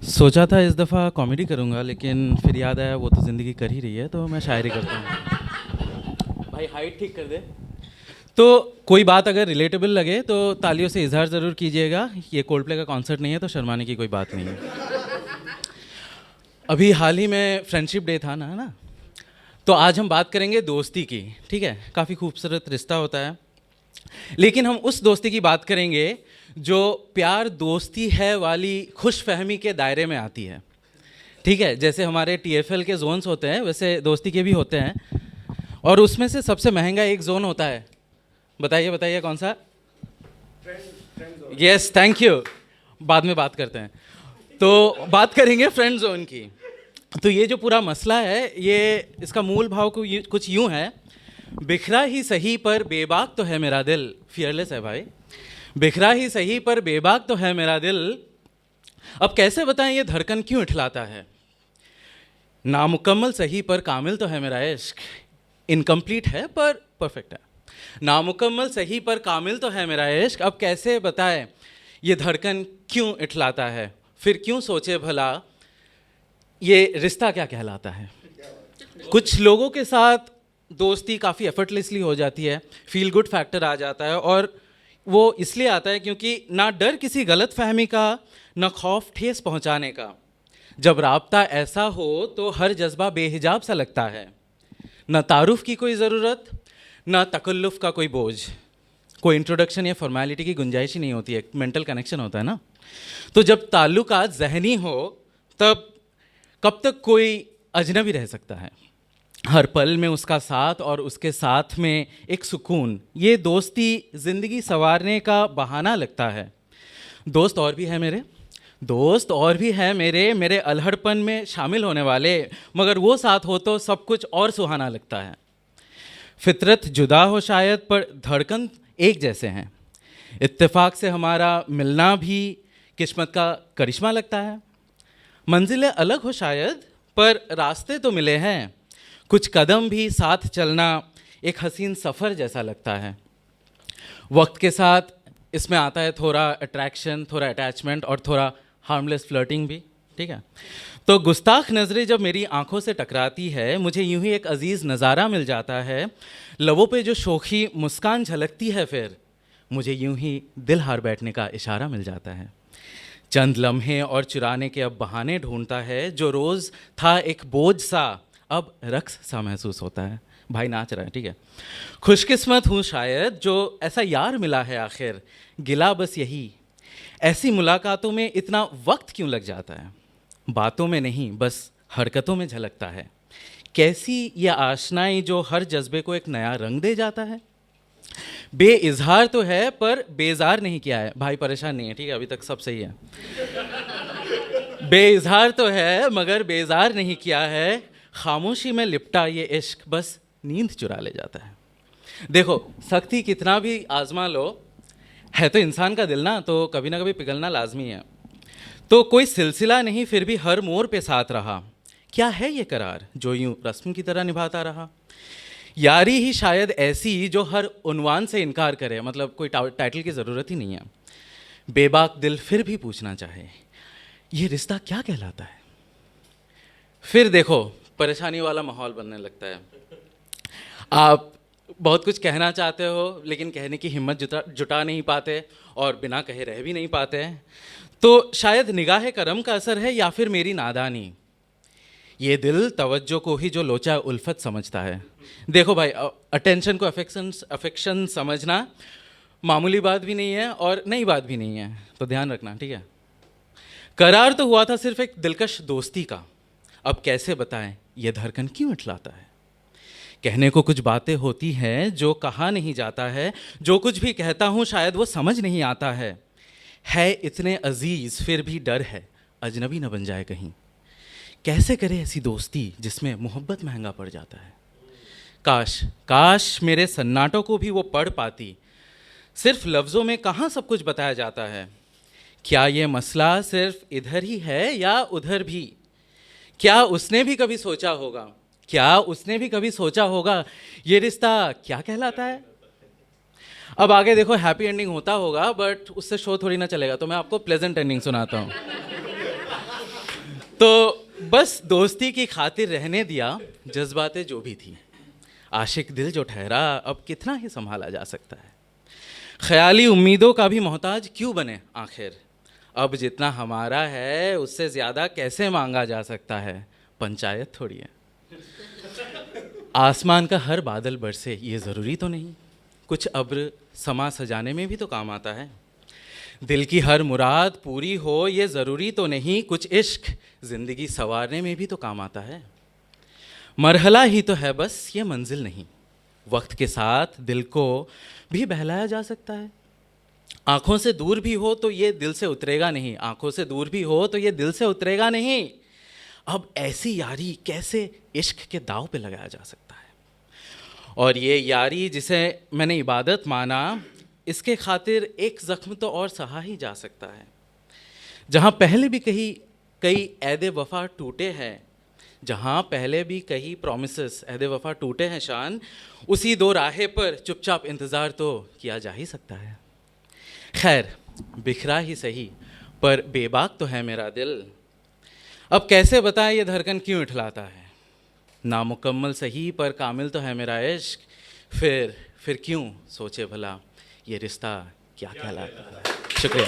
सोचा था इस दफ़ा कॉमेडी करूँगा, लेकिन फिर याद आया वो तो ज़िंदगी कर ही रही है, तो मैं शायरी करता हूँ। भाई हाइट ठीक कर दे। तो कोई बात अगर रिलेटेबल लगे तो तालियों से इजहार ज़रूर कीजिएगा। ये कोल्डप्ले का कॉन्सर्ट नहीं है, तो शर्माने की कोई बात नहीं है। अभी हाल ही में फ्रेंडशिप डे था ना, है ना? तो आज हम बात करेंगे दोस्ती की। ठीक है, काफ़ी खूबसूरत रिश्ता होता है, लेकिन हम उस दोस्ती की बात करेंगे जो प्यार दोस्ती है वाली खुश फहमी के दायरे में आती है। ठीक है, जैसे हमारे टीएफएल के जोन्स होते हैं, वैसे दोस्ती के भी होते हैं। और उसमें से सबसे महंगा एक जोन होता है। बताइए बताइए कौन सा? Yes, thank you. बाद में बात करते हैं। तो बात करेंगे फ्रेंड जोन की। तो ये जो पूरा मसला है, ये इसका मूल भाव कुछ यूं है। बिखरा ही सही पर बेबाक तो है मेरा दिल। फियरलेस है भाई। बिखरा ही सही पर बेबाक तो है मेरा दिल, अब कैसे बताएं ये धड़कन क्यों इठलाता है। नामुकम्मल सही पर कामिल तो है मेरा इश्क, इनकम्प्लीट है पर परफेक्ट है। नामुकम्मल सही पर कामिल तो है मेरा इश्क, अब कैसे बताएं ये धड़कन क्यों इठलाता है। फिर क्यों सोचे भला ये रिश्ता क्या कहलाता है। कुछ लोगों के साथ दोस्ती काफ़ी एफर्टलेसली हो जाती है, फील गुड फैक्टर आ जाता है, और वो इसलिए आता है क्योंकि ना डर किसी गलत फहमी का, ना खौफ ठेस पहुंचाने का। जब राब्ता ऐसा हो तो हर जज्बा बेहिजाब सा लगता है। ना तारुफ की कोई ज़रूरत, ना तकल्लुफ़ का कोई बोझ। कोई इंट्रोडक्शन या फॉर्मेलिटी की गुंजाइश ही नहीं होती है, मेंटल कनेक्शन होता है ना। तो जब ताल्लुकात ज़हनी हो, तब कब तक कोई अजनबी रह सकता है। हर पल में उसका साथ और उसके साथ में एक सुकून, ये दोस्ती ज़िंदगी संवारने का बहाना लगता है। दोस्त और भी है मेरे, दोस्त और भी है मेरे, मेरे अल्हड़पन में शामिल होने वाले, मगर वो साथ हो तो सब कुछ और सुहाना लगता है। फितरत जुदा हो शायद, पर धड़कन एक जैसे हैं। इत्तेफाक से हमारा मिलना भी किस्मत का करिश्मा लगता है। मंजिलें अलग हो शायद, पर रास्ते तो मिले हैं। कुछ कदम भी साथ चलना एक हसीन सफ़र जैसा लगता है। वक्त के साथ इसमें आता है थोड़ा अट्रैक्शन, थोड़ा अटैचमेंट और थोड़ा हार्मलेस फ्लर्टिंग भी। ठीक है, तो गुस्ताख नज़रें जब मेरी आंखों से टकराती है, मुझे यूं ही एक अजीज़ नज़ारा मिल जाता है। लबों पे जो शोखी मुस्कान झलकती है, फिर मुझे यूं ही दिल हार बैठने का इशारा मिल जाता है। चंद लम्हे और चुराने के अब बहाने ढूंढता है, जो रोज़ था एक बोझ सा अब रक्स सा महसूस होता है। भाई नाच रहा है। ठीक है, खुशकिस्मत हूँ शायद जो ऐसा यार मिला है आखिर। गिला बस यही, ऐसी मुलाकातों में इतना वक्त क्यों लग जाता है। बातों में नहीं, बस हरकतों में झलकता है। कैसी यह आशनाई जो हर जज्बे को एक नया रंग दे जाता है। बेइजहार तो है पर बेजार नहीं किया है। भाई परेशान नहीं है, ठीक है, अभी तक सब सही है। बेइजहार तो है मगर बेजार नहीं किया है। खामोशी में लिपटा ये इश्क बस नींद चुरा ले जाता है। देखो, सख्ती कितना भी आजमा लो, है तो इंसान का दिल ना, तो कभी ना कभी पिघलना लाजमी है। तो कोई सिलसिला नहीं, फिर भी हर मोड़ पे साथ रहा। क्या है ये करार जो यूं रस्म की तरह निभाता रहा। यारी ही शायद ऐसी जो हर उन्वान से इनकार करे, मतलब कोई टाइटल की ज़रूरत ही नहीं है। बेबाक दिल फिर भी पूछना चाहे, ये रिश्ता क्या कहलाता है। फिर देखो, परेशानी वाला माहौल बनने लगता है। आप बहुत कुछ कहना चाहते हो, लेकिन कहने की हिम्मत जुटा नहीं पाते, और बिना कहे रह भी नहीं पाते। तो शायद निगाह करम का असर है, या फिर मेरी नादानी। ये दिल तवज्जो को ही जो लोचा उल्फत समझता है। देखो भाई, अटेंशन को अफेक्शन समझना मामूली बात भी नहीं है और नई बात भी नहीं है, तो ध्यान रखना। ठीक है, करार तो हुआ था सिर्फ एक दिलकश दोस्ती का, अब कैसे बताएं ये धड़कन क्यों इठलाता है। कहने को कुछ बातें होती हैं जो कहा नहीं जाता है। जो कुछ भी कहता हूँ शायद वो समझ नहीं आता है इतने अजीज फिर भी डर है अजनबी न बन जाए कहीं। कैसे करे ऐसी दोस्ती जिसमें मोहब्बत महंगा पड़ जाता है। काश काश मेरे सन्नाटों को भी वो पढ़ पाती। सिर्फ लफ्ज़ों में कहाँ सब कुछ बताया जाता है। क्या ये मसला सिर्फ इधर ही है या उधर भी। क्या उसने भी कभी सोचा होगा, क्या उसने भी कभी सोचा होगा ये रिश्ता क्या कहलाता है। अब आगे देखो, हैप्पी एंडिंग होता होगा, बट उससे शो थोड़ी ना चलेगा, तो मैं आपको प्लेजेंट एंडिंग सुनाता हूँ। तो बस दोस्ती की खातिर रहने दिया, जज्बातें जो भी थी। आशिक दिल जो ठहरा, अब कितना ही संभाला जा सकता है। ख्याली उम्मीदों का भी मोहताज क्यों बने आखिर, अब जितना हमारा है उससे ज़्यादा कैसे मांगा जा सकता है, पंचायत थोड़ी है। आसमान का हर बादल बरसे ये ज़रूरी तो नहीं, कुछ अब्र समा सजाने में भी तो काम आता है। दिल की हर मुराद पूरी हो ये ज़रूरी तो नहीं, कुछ इश्क ज़िंदगी संवारने में भी तो काम आता है। मरहला ही तो है बस ये मंजिल नहीं, वक्त के साथ दिल को भी बहलाया जा सकता है। आँखों से दूर भी हो तो ये दिल से उतरेगा नहीं, आँखों से दूर भी हो तो ये दिल से उतरेगा नहीं। अब ऐसी यारी कैसे इश्क के दाव पे लगाया जा सकता है। और ये यारी जिसे मैंने इबादत माना, इसके खातिर एक ज़ख्म तो और सहा ही जा सकता है। जहाँ पहले भी कई ऐदे वफ़ा टूटे हैं, जहाँ पहले भी कई प्रॉमिसेस ऐदे वफ़ा टूटे हैं शान, उसी दो राहे पर चुपचाप इंतज़ार तो किया जा ही सकता है। खैर बिखरा ही सही पर बेबाक तो है मेरा दिल, अब कैसे बताएं ये धड़कन क्यों इठलाता है। नामुकम्मल सही पर कामिल तो है मेरा इश्क, फिर क्यों सोचे भला ये रिश्ता क्या कहलाता है। शुक्रिया।